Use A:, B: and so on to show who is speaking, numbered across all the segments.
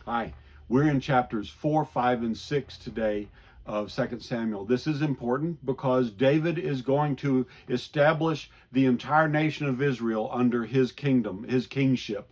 A: Hi, we're in chapters 4, 5, and 6 today of 2 Samuel. This is important because David is going to establish the entire nation of Israel under his kingdom, his kingship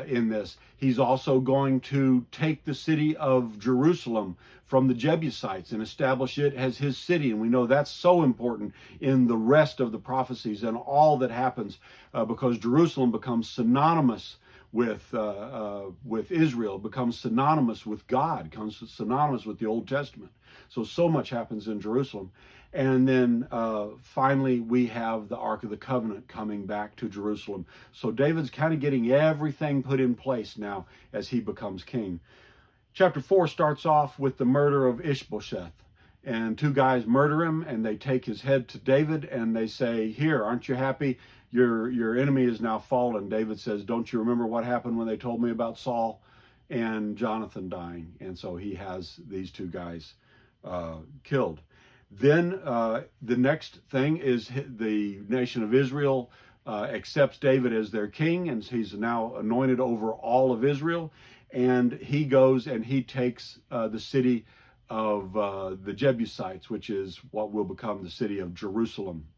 A: in this. He's also going to take the city of Jerusalem from the Jebusites and establish it as his city. And we know that's so important in the rest of the prophecies and all that happens because Jerusalem becomes synonymous with Israel, becomes synonymous with God, becomes synonymous with the Old Testament. So much happens in Jerusalem. And then finally, we have the Ark of the Covenant coming back to Jerusalem. So David's kind of getting everything put in place now as he becomes king. Chapter 4 starts off with the murder of Ishbosheth. And two guys murder him, and they take his head to David, and they say, "Here, aren't you happy? Your enemy is now fallen." David says, "Don't you remember what happened when they told me about Saul and Jonathan dying?" And so he has these two guys killed. Then the next thing is the nation of Israel accepts David as their king, and he's now anointed over all of Israel. And he goes and he takes the city of the Jebusites, which is what will become the city of Jerusalem.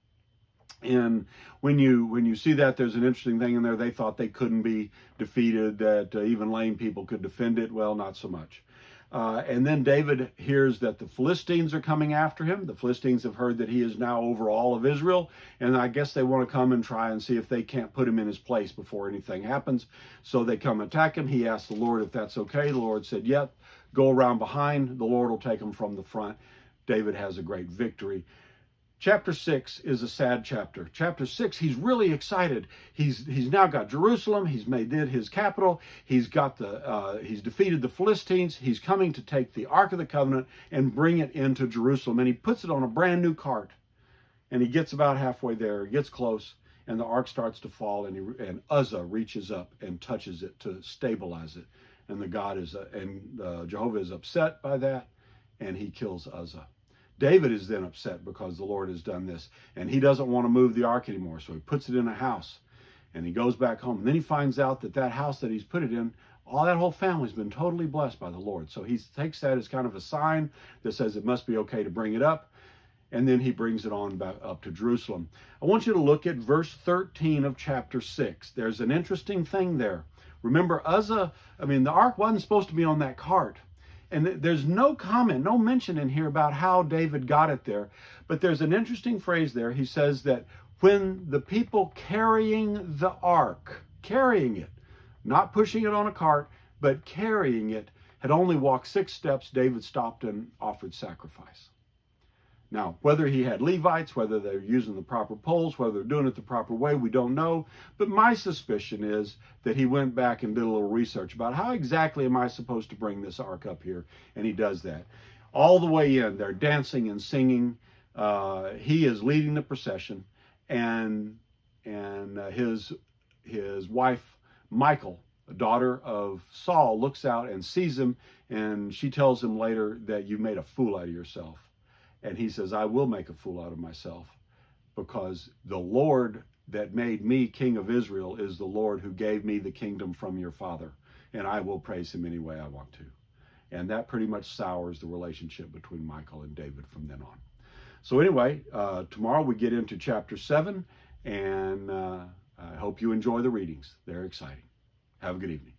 A: And when you see that, there's an interesting thing in there. They thought they couldn't be defeated, that even lame people could defend it. Well, not so much. And then David hears that the Philistines are coming after him. The Philistines have heard that he is now over all of Israel. And I guess they want to come and try and see if they can't put him in his place before anything happens. So they come attack him. He asked the Lord if that's okay. The Lord said, "Yep, go around behind. The Lord will take him from the front." David has a great victory. Chapter 6 is a sad chapter. Chapter 6, he's really excited. He's now got Jerusalem. He's made it his capital. He's defeated the Philistines. He's coming to take the Ark of the Covenant and bring it into Jerusalem. And he puts it on a brand new cart. And he gets about halfway there, gets close, and the Ark starts to fall. And Uzzah reaches up and touches it to stabilize it. And Jehovah is upset by that, and he kills Uzzah. David is then upset because the Lord has done this, and he doesn't want to move the ark anymore, so he puts it in a house, and he goes back home. And then he finds out that house that he's put it in, that whole family's been totally blessed by the Lord. So he takes that as kind of a sign that says it must be okay to bring it up, and then he brings it on back up to Jerusalem. I want you to look at verse 13 of chapter 6. There's an interesting thing there. Remember, the ark wasn't supposed to be on that cart. And there's no comment, no mention in here about how David got it there. But there's an interesting phrase there. He says that when the people carrying the ark, carrying it, not pushing it on a cart, but carrying it, had only walked 6 steps, David stopped and offered sacrifice. Now, whether he had Levites, whether they're using the proper poles, whether they're doing it the proper way, we don't know. But my suspicion is that he went back and did a little research about how exactly am I supposed to bring this ark up here? And he does that. All the way in, they're dancing and singing. He is leading the procession. And his wife, Michal, a daughter of Saul, looks out and sees him. And she tells him later that you made a fool out of yourself. And he says, "I will make a fool out of myself, because the Lord that made me king of Israel is the Lord who gave me the kingdom from your father, and I will praise him any way I want to." And that pretty much sours the relationship between Michal and David from then on. So anyway, tomorrow we get into chapter 7, and I hope you enjoy the readings. They're exciting. Have a good evening.